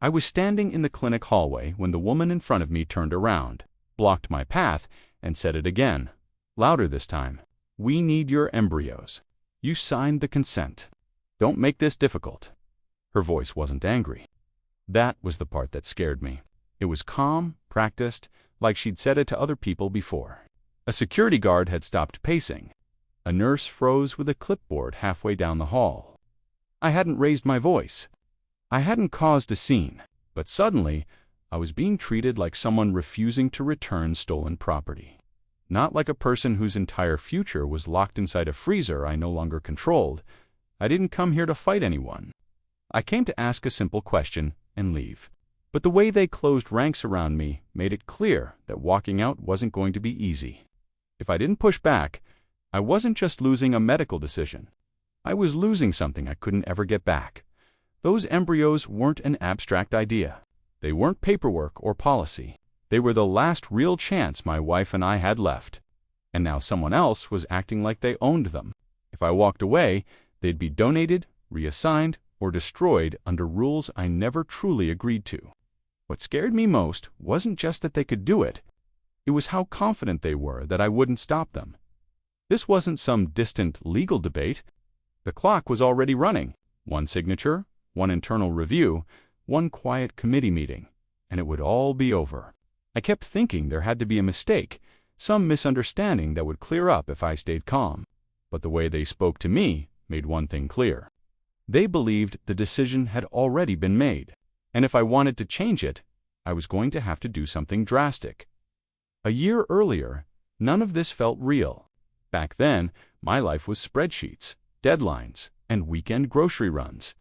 I was standing in the clinic hallway when the woman in front of me turned around, blocked my path, and said it again, louder this time. "We need your embryos. You signed the consent. Don't make this difficult." Her voice wasn't angry. That was the part that scared me. It was calm, practiced, like she'd said it to other people before. A security guard had stopped pacing. A nurse froze with a clipboard halfway down the hall. I hadn't raised my voice. I hadn't caused a scene, but suddenly I was being treated like someone refusing to return stolen property. Not like a person whose entire future was locked inside a freezer I no longer controlled. I didn't come here to fight anyone. I came to ask a simple question and leave. But the way they closed ranks around me made it clear that walking out wasn't going to be easy. If I didn't push back, I wasn't just losing a medical decision. I was losing something I couldn't ever get back. Those embryos weren't an abstract idea. They weren't paperwork or policy. They were the last real chance my wife and I had left. And now someone else was acting like they owned them. If I walked away, they'd be donated, reassigned, or destroyed under rules I never truly agreed to. What scared me most wasn't just that they could do it. It was how confident they were that I wouldn't stop them. This wasn't some distant legal debate. The clock was already running. One signature, one internal review, one quiet committee meeting, and it would all be over. I kept thinking there had to be a mistake, some misunderstanding that would clear up if I stayed calm. But the way they spoke to me made one thing clear. They believed the decision had already been made, and if I wanted to change it, I was going to have to do something drastic. A year earlier, none of this felt real. Back then, my life was spreadsheets, deadlines, and weekend grocery runs.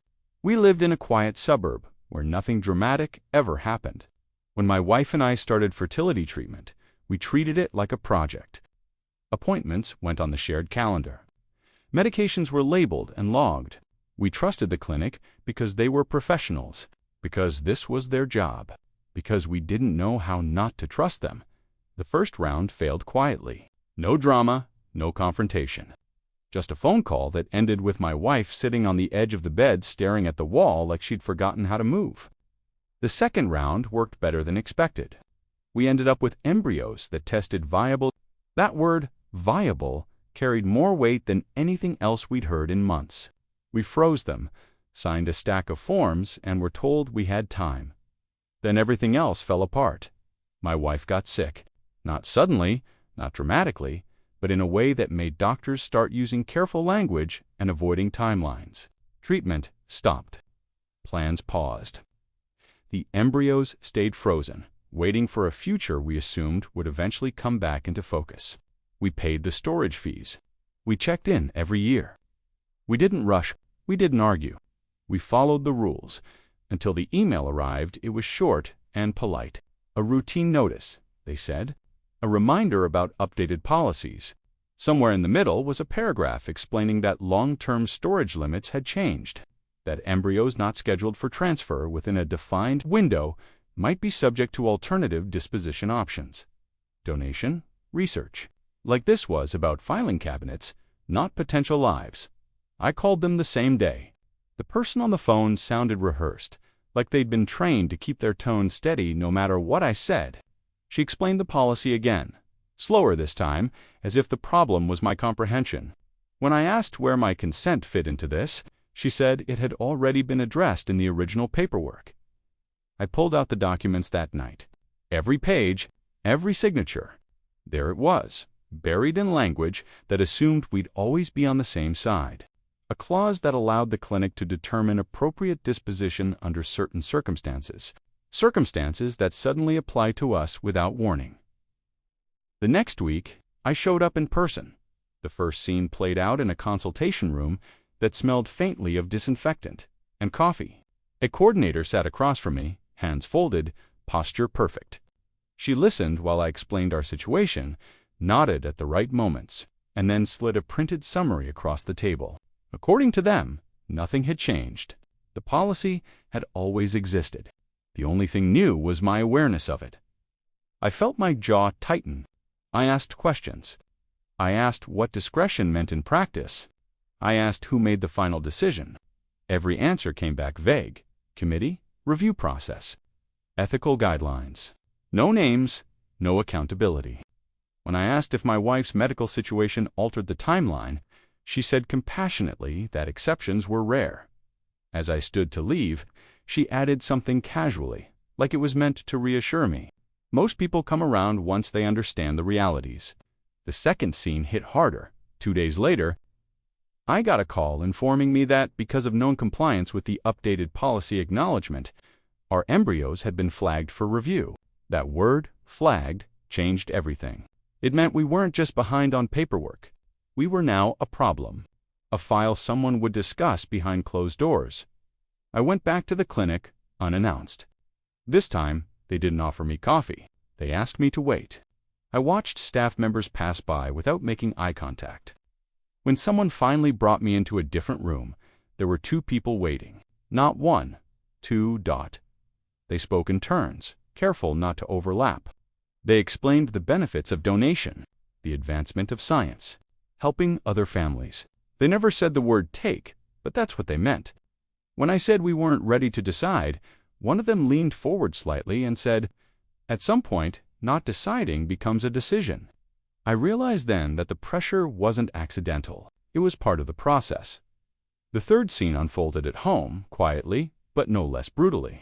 We lived in a quiet suburb where nothing dramatic ever happened. When my wife and I started fertility treatment, we treated it like a project. Appointments went on the shared calendar. Medications were labeled and logged. We trusted the clinic because they were professionals, because this was their job, because we didn't know how not to trust them. The first round failed quietly. No drama, no confrontation. Just a phone call that ended with my wife sitting on the edge of the bed staring at the wall like she'd forgotten how to move. The second round worked better than expected. We ended up with embryos that tested viable. That word, viable, carried more weight than anything else we'd heard in months. We froze them, signed a stack of forms, and were told we had time. Then everything else fell apart. My wife got sick. Not suddenly, not dramatically, but in a way that made doctors start using careful language and avoiding timelines. Treatment stopped. Plans paused. The embryos stayed frozen, waiting for a future we assumed would eventually come back into focus. We paid the storage fees. We checked in every year. We didn't rush. We didn't argue. We followed the rules. Until the email arrived, it was short and polite. A routine notice, they said. A reminder about updated policies. Somewhere in the middle was a paragraph explaining that long-term storage limits had changed, that embryos not scheduled for transfer within a defined window might be subject to alternative disposition options. Donation, research. Like this was about filing cabinets, not potential lives. I called them the same day. The person on the phone sounded rehearsed, like they'd been trained to keep their tone steady no matter what I said. She explained the policy again, slower this time, as if the problem was my comprehension. When I asked where my consent fit into this, she said it had already been addressed in the original paperwork. I pulled out the documents that night. Every page, every signature. There it was, buried in language that assumed we'd always be on the same side. A clause that allowed the clinic to determine appropriate disposition under certain circumstances. Circumstances that suddenly apply to us without warning. The next week, I showed up in person. The first scene played out in a consultation room that smelled faintly of disinfectant and coffee. A coordinator sat across from me, hands folded, posture perfect. She listened while I explained our situation, nodded at the right moments, and then slid a printed summary across the table. According to them, nothing had changed. The policy had always existed. The only thing new was my awareness of it. I felt my jaw tighten. I asked questions. I asked what discretion meant in practice. I asked who made the final decision. Every answer came back vague. Committee? Review process. Ethical guidelines. No names, no accountability. When I asked if my wife's medical situation altered the timeline, she said compassionately that exceptions were rare. As I stood to leave, she added something casually, like it was meant to reassure me. Most people come around once they understand the realities. The second scene hit harder. 2 days later, I got a call informing me that, because of non-compliance with the updated policy acknowledgement, our embryos had been flagged for review. That word, flagged, changed everything. It meant we weren't just behind on paperwork. We were now a problem, a file someone would discuss behind closed doors. I went back to the clinic, unannounced. This time, they didn't offer me coffee. They asked me to wait. I watched staff members pass by without making eye contact. When someone finally brought me into a different room, there were 2 people waiting. Not 1, 2. They spoke in turns, careful not to overlap. They explained the benefits of donation, the advancement of science, helping other families. They never said the word take, but that's what they meant. When I said we weren't ready to decide, one of them leaned forward slightly and said, "At some point, not deciding becomes a decision." I realized then that the pressure wasn't accidental. It was part of the process. The third scene unfolded at home, quietly, but no less brutally.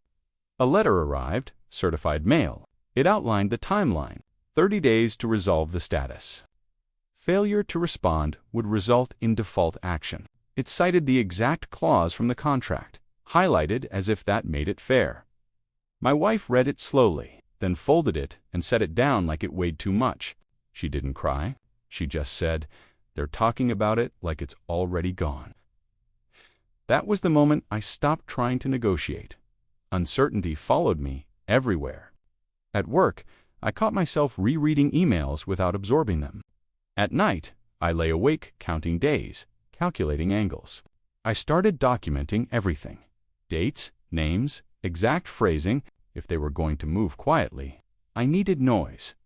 A letter arrived, certified mail. It outlined the timeline, 30 days to resolve the status. Failure to respond would result in default action. It cited the exact clause from the contract, highlighted as if that made it fair. My wife read it slowly, then folded it and set it down like it weighed too much. She didn't cry. She just said, "They're talking about it like it's already gone." That was the moment I stopped trying to negotiate. Uncertainty followed me everywhere. At work, I caught myself rereading emails without absorbing them. At night, I lay awake counting days, calculating angles. I started documenting everything. Dates, names, exact phrasing, if they were going to move quietly. I needed noise.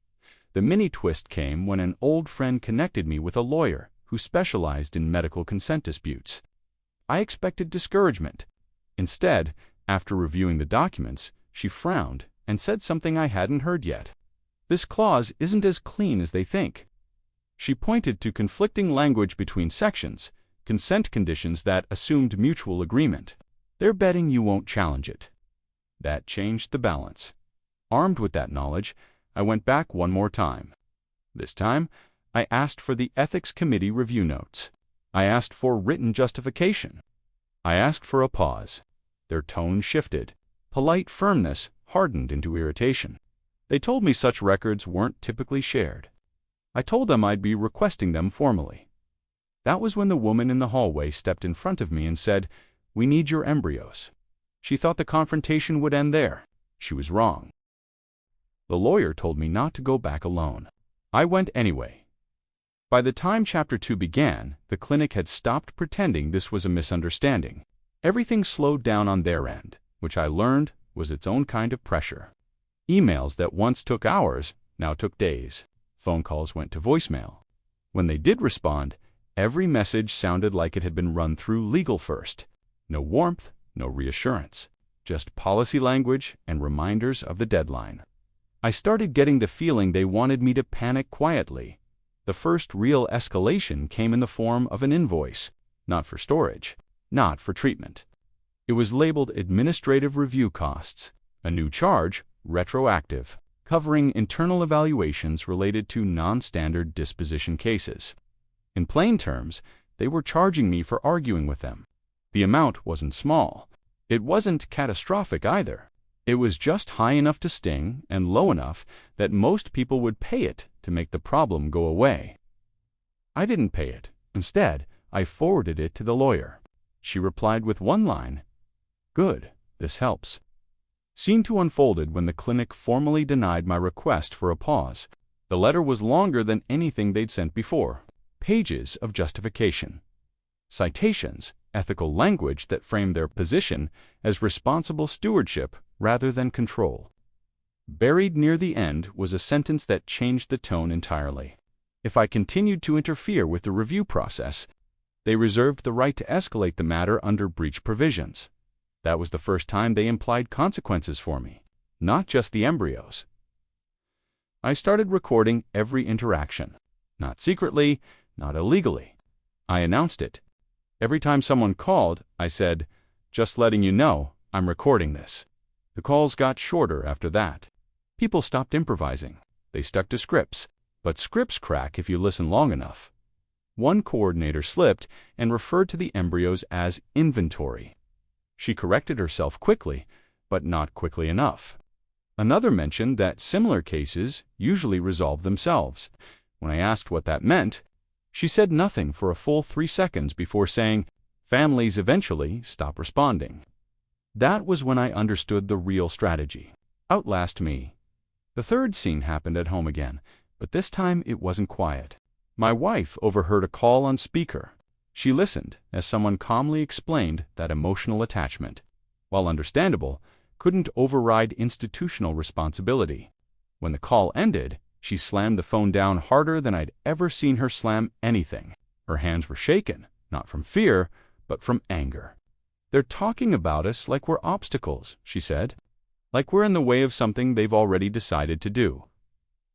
The mini twist came when an old friend connected me with a lawyer who specialized in medical consent disputes. I expected discouragement. Instead, after reviewing the documents, she frowned and said something I hadn't heard yet. "This clause isn't as clean as they think." She pointed to conflicting language between sections, consent conditions that assumed mutual agreement. "They're betting you won't challenge it." That changed the balance. Armed with that knowledge, I went back one more time. This time, I asked for the Ethics Committee review notes. I asked for written justification. I asked for a pause. Their tone shifted. Polite firmness hardened into irritation. They told me such records weren't typically shared. I told them I'd be requesting them formally. That was when the woman in the hallway stepped in front of me and said, "We need your embryos." She thought the confrontation would end there. She was wrong. The lawyer told me not to go back alone. I went anyway. By the time Chapter 2 began, the clinic had stopped pretending this was a misunderstanding. Everything slowed down on their end, which I learned was its own kind of pressure. Emails that once took hours now took days. Phone calls went to voicemail. When they did respond, every message sounded like it had been run through legal first. No warmth, no reassurance, just policy language and reminders of the deadline. I started getting the feeling they wanted me to panic quietly. The first real escalation came in the form of an invoice, not for storage, not for treatment. It was labeled Administrative Review Costs, a new charge, retroactive, covering internal evaluations related to non-standard disposition cases. In plain terms, they were charging me for arguing with them. The amount wasn't small. It wasn't catastrophic either. It was just high enough to sting and low enough that most people would pay it to make the problem go away. I didn't pay it. Instead, I forwarded it to the lawyer. She replied with one line, "Good, this helps." Scene 2 unfolded when the clinic formally denied my request for a pause. The letter was longer than anything they'd sent before. Pages of justification. Citations, ethical language that framed their position as responsible stewardship rather than control. Buried near the end was a sentence that changed the tone entirely. If I continued to interfere with the review process, they reserved the right to escalate the matter under breach provisions. That was the first time they implied consequences for me, not just the embryos. I started recording every interaction, not secretly, not illegally. I announced it. Every time someone called, I said, "Just letting you know, I'm recording this." The calls got shorter after that. People stopped improvising. They stuck to scripts, but scripts crack if you listen long enough. One coordinator slipped and referred to the embryos as inventory. She corrected herself quickly, but not quickly enough. Another mentioned that similar cases usually resolve themselves. When I asked what that meant, she said nothing for a full 3 seconds before saying, "Families eventually stop responding." That was when I understood the real strategy. Outlast me. The third scene happened at home again, but this time it wasn't quiet. My wife overheard a call on speaker. She listened as someone calmly explained that emotional attachment, while understandable, couldn't override institutional responsibility. When the call ended, she slammed the phone down harder than I'd ever seen her slam anything. Her hands were shaken, not from fear, but from anger. "They're talking about us like we're obstacles," she said. "Like we're in the way of something they've already decided to do."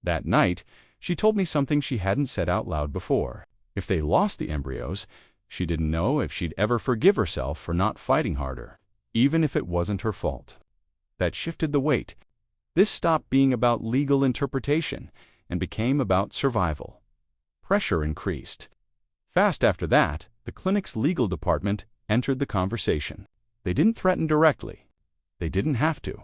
That night, she told me something she hadn't said out loud before. If they lost the embryos, she didn't know if she'd ever forgive herself for not fighting harder, even if it wasn't her fault. That shifted the weight. This stopped being about legal interpretation and became about survival. Pressure increased. Fast after that, the clinic's legal department entered the conversation. They didn't threaten directly. They didn't have to.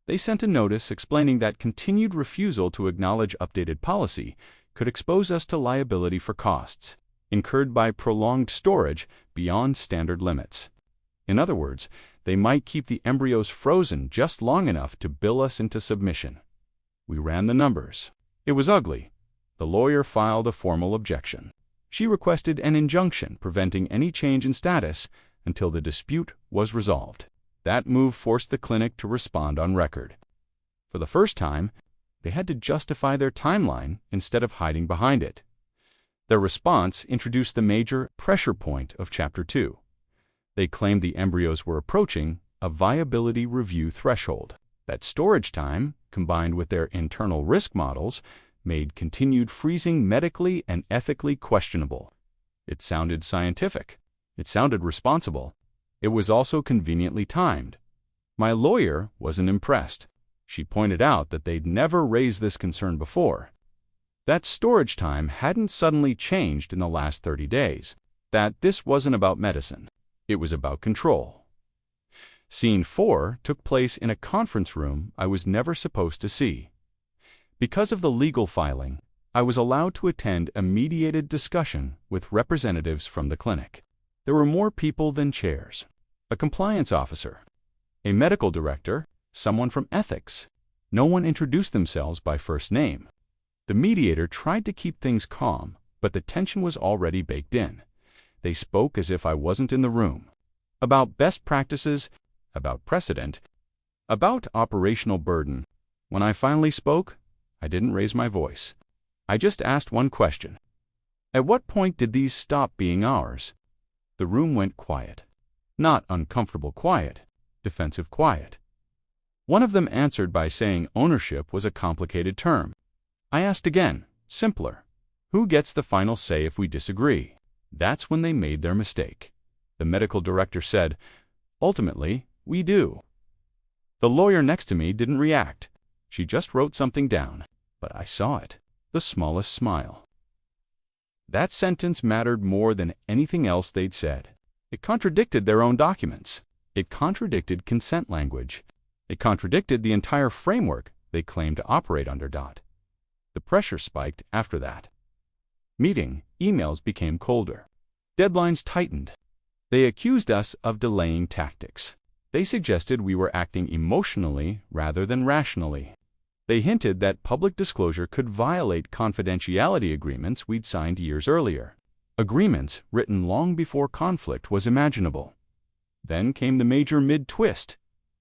They sent a notice explaining that continued refusal to acknowledge updated policy could expose us to liability for costs incurred by prolonged storage beyond standard limits. In other words, they might keep the embryos frozen just long enough to bill us into submission. We ran the numbers. It was ugly. The lawyer filed a formal objection. She requested an injunction preventing any change in status until the dispute was resolved. That move forced the clinic to respond on record. For the first time, they had to justify their timeline instead of hiding behind it. Their response introduced the major pressure point of Chapter 2. They claimed the embryos were approaching a viability review threshold. That storage time, combined with their internal risk models, made continued freezing medically and ethically questionable. It sounded scientific. It sounded responsible. It was also conveniently timed. My lawyer wasn't impressed. She pointed out that they'd never raised this concern before. That storage time hadn't suddenly changed in the last 30 days. That this wasn't about medicine. It was about control. Scene 4 took place in a conference room I was never supposed to see. Because of the legal filing, I was allowed to attend a mediated discussion with representatives from the clinic. There were more people than chairs. A compliance officer, a medical director, someone from ethics. No one introduced themselves by first name. The mediator tried to keep things calm, but the tension was already baked in. They spoke as if I wasn't in the room. About best practices, about precedent, about operational burden. When I finally spoke, I didn't raise my voice. I just asked one question. At what point did these stop being ours? The room went quiet. Not uncomfortable quiet, defensive quiet. One of them answered by saying ownership was a complicated term. I asked again, simpler. Who gets the final say if we disagree? That's when they made their mistake. The medical director said, "Ultimately, we do." The lawyer next to me didn't react. She just wrote something down, but I saw it, the smallest smile. That sentence mattered more than anything else they'd said. It contradicted their own documents. It contradicted consent language. It contradicted the entire framework they claimed to operate under. The pressure spiked after that. Meeting emails became colder. Deadlines tightened. They accused us of delaying tactics. They suggested we were acting emotionally rather than rationally. They hinted that public disclosure could violate confidentiality agreements we'd signed years earlier. Agreements written long before conflict was imaginable. Then came the major mid-twist.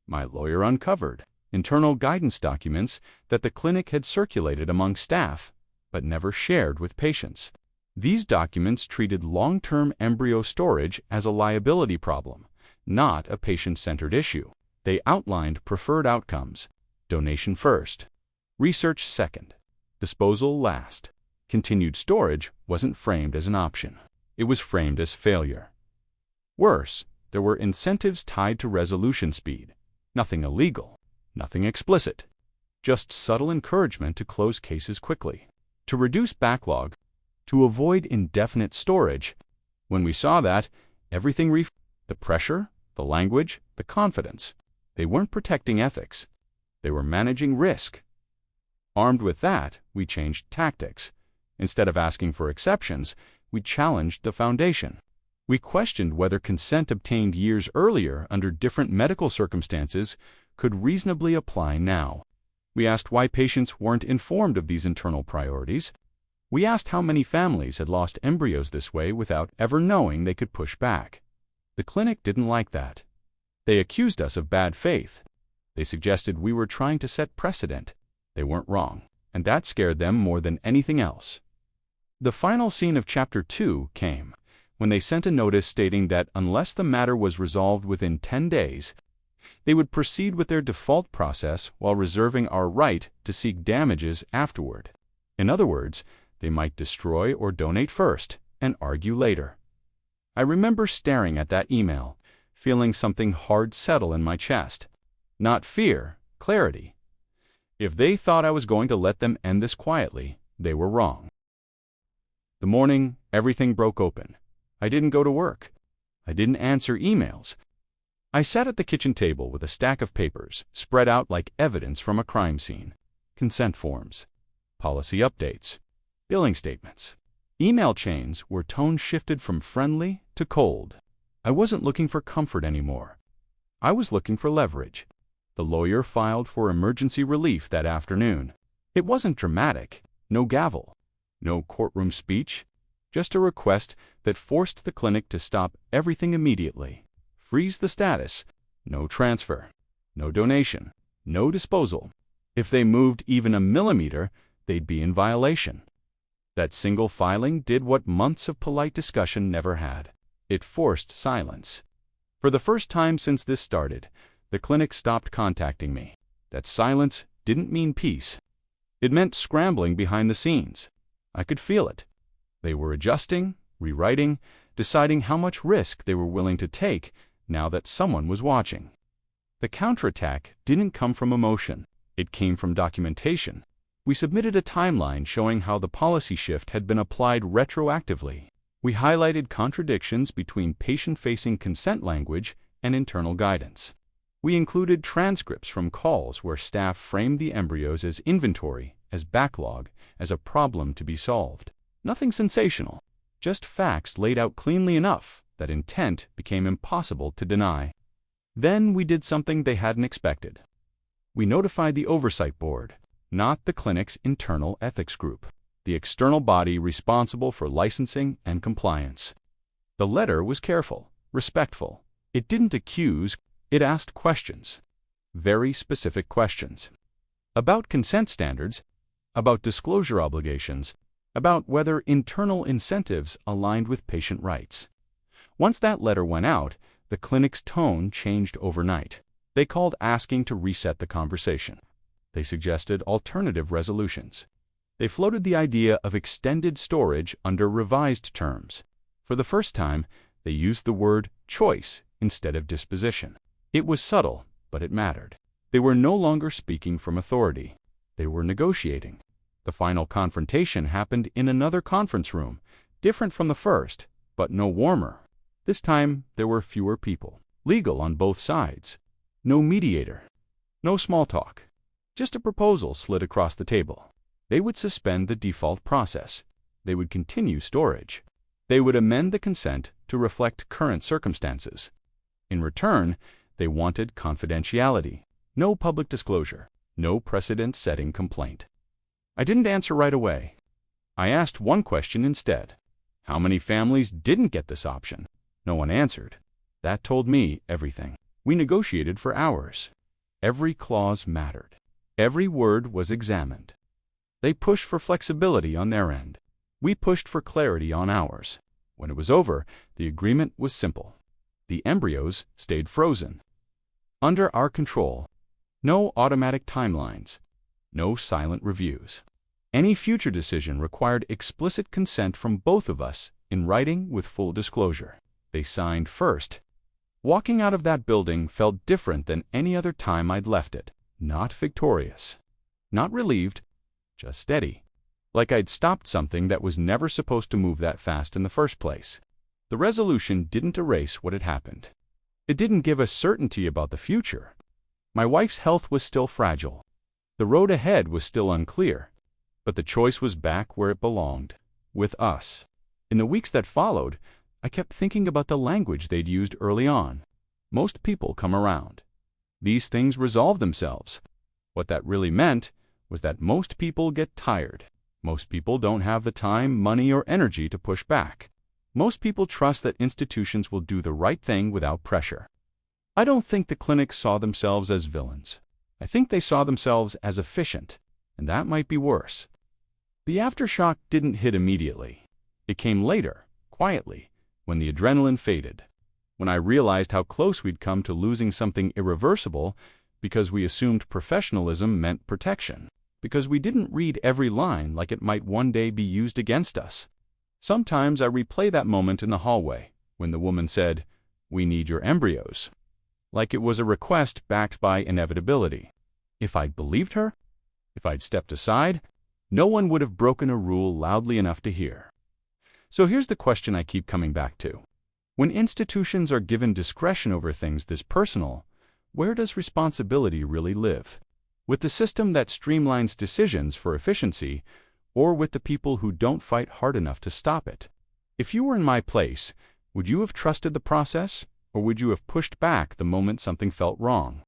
My lawyer uncovered internal guidance documents that the clinic had circulated among staff, but never shared with patients. These documents treated long-term embryo storage as a liability problem, not a patient-centered issue. They outlined preferred outcomes: donation first, research second, disposal last. Continued storage wasn't framed as an option. It was framed as failure. Worse, there were incentives tied to resolution speed. Nothing illegal, nothing explicit, just subtle encouragement to close cases quickly, to reduce backlog, to avoid indefinite storage. When we saw that, everything the pressure, the language, the confidence. They weren't protecting ethics. They were managing risk. Armed with that, we changed tactics. Instead of asking for exceptions, we challenged the foundation. We questioned whether consent obtained years earlier under different medical circumstances could reasonably apply now. We asked why patients weren't informed of these internal priorities. We asked how many families had lost embryos this way without ever knowing they could push back. The clinic didn't like that. They accused us of bad faith. They suggested we were trying to set precedent. They weren't wrong, and that scared them more than anything else. The final scene of Chapter 2 came when they sent a notice stating that unless the matter was resolved within 10 days, they would proceed with their default process while reserving our right to seek damages afterward. In other words, they might destroy or donate first and argue later. I remember staring at that email, feeling something hard settle in my chest. Not fear, clarity. If they thought I was going to let them end this quietly, they were wrong. The morning, everything broke open. I didn't go to work. I didn't answer emails. I sat at the kitchen table with a stack of papers spread out like evidence from a crime scene. Consent forms, policy updates, billing statements. Email chains where tone shifted from friendly to cold. I wasn't looking for comfort anymore. I was looking for leverage. The lawyer filed for emergency relief that afternoon. It wasn't dramatic, no gavel, no courtroom speech, just a request that forced the clinic to stop everything immediately. Freeze the status, no transfer, no donation, no disposal. If they moved even a millimeter, they'd be in violation. That single filing did what months of polite discussion never had. It forced silence. For the first time since this started, the clinic stopped contacting me. That silence didn't mean peace. It meant scrambling behind the scenes. I could feel it. They were adjusting, rewriting, deciding how much risk they were willing to take now that someone was watching. The counterattack didn't come from emotion. It came from documentation. We submitted a timeline showing how the policy shift had been applied retroactively. We highlighted contradictions between patient-facing consent language and internal guidance. We included transcripts from calls where staff framed the embryos as inventory, as backlog, as a problem to be solved. Nothing sensational, just facts laid out cleanly enough that intent became impossible to deny. Then we did something they hadn't expected. We notified the oversight board, not the clinic's internal ethics group, the external body responsible for licensing and compliance. The letter was careful, respectful. It didn't accuse, it asked questions. Very specific questions. About consent standards, about disclosure obligations, about whether internal incentives aligned with patient rights. Once that letter went out, the clinic's tone changed overnight. They called asking to reset the conversation. They suggested alternative resolutions. They floated the idea of extended storage under revised terms. For the first time, they used the word choice instead of disposition. It was subtle, but it mattered. They were no longer speaking from authority. They were negotiating. The final confrontation happened in another conference room, different from the first, but no warmer. This time, there were fewer people, legal on both sides. No mediator, no small talk. Just a proposal slid across the table. They would suspend the default process. They would continue storage. They would amend the consent to reflect current circumstances. In return, they wanted confidentiality, no public disclosure, no precedent-setting complaint. I didn't answer right away. I asked one question instead. How many families didn't get this option? No one answered. That told me everything. We negotiated for hours. Every clause mattered. Every word was examined. They pushed for flexibility on their end. We pushed for clarity on ours. When it was over, the agreement was simple. The embryos stayed frozen. Under our control. No automatic timelines. No silent reviews. Any future decision required explicit consent from both of us in writing with full disclosure. They signed first. Walking out of that building felt different than any other time I'd left it. Not victorious. Not relieved. Just steady. Like I'd stopped something that was never supposed to move that fast in the first place. The resolution didn't erase what had happened. It didn't give us certainty about the future. My wife's health was still fragile. The road ahead was still unclear. But the choice was back where it belonged, with us. In the weeks that followed, I kept thinking about the language they'd used early on. Most people come around. These things resolve themselves. What that really meant was that most people get tired. Most people don't have the time, money, or energy to push back. Most people trust that institutions will do the right thing without pressure. I don't think the clinics saw themselves as villains. I think they saw themselves as efficient, and that might be worse. The aftershock didn't hit immediately. It came later, quietly, when the adrenaline faded. When I realized how close we'd come to losing something irreversible because we assumed professionalism meant protection. Because we didn't read every line like it might one day be used against us. Sometimes I replay that moment in the hallway when the woman said, "We need your embryos," like it was a request backed by inevitability. If I'd believed her, if I'd stepped aside, no one would have broken a rule loudly enough to hear. So here's the question I keep coming back to. When institutions are given discretion over things this personal, where does responsibility really live? With the system that streamlines decisions for efficiency, or with the people who don't fight hard enough to stop it? If you were in my place, would you have trusted the process, or would you have pushed back the moment something felt wrong?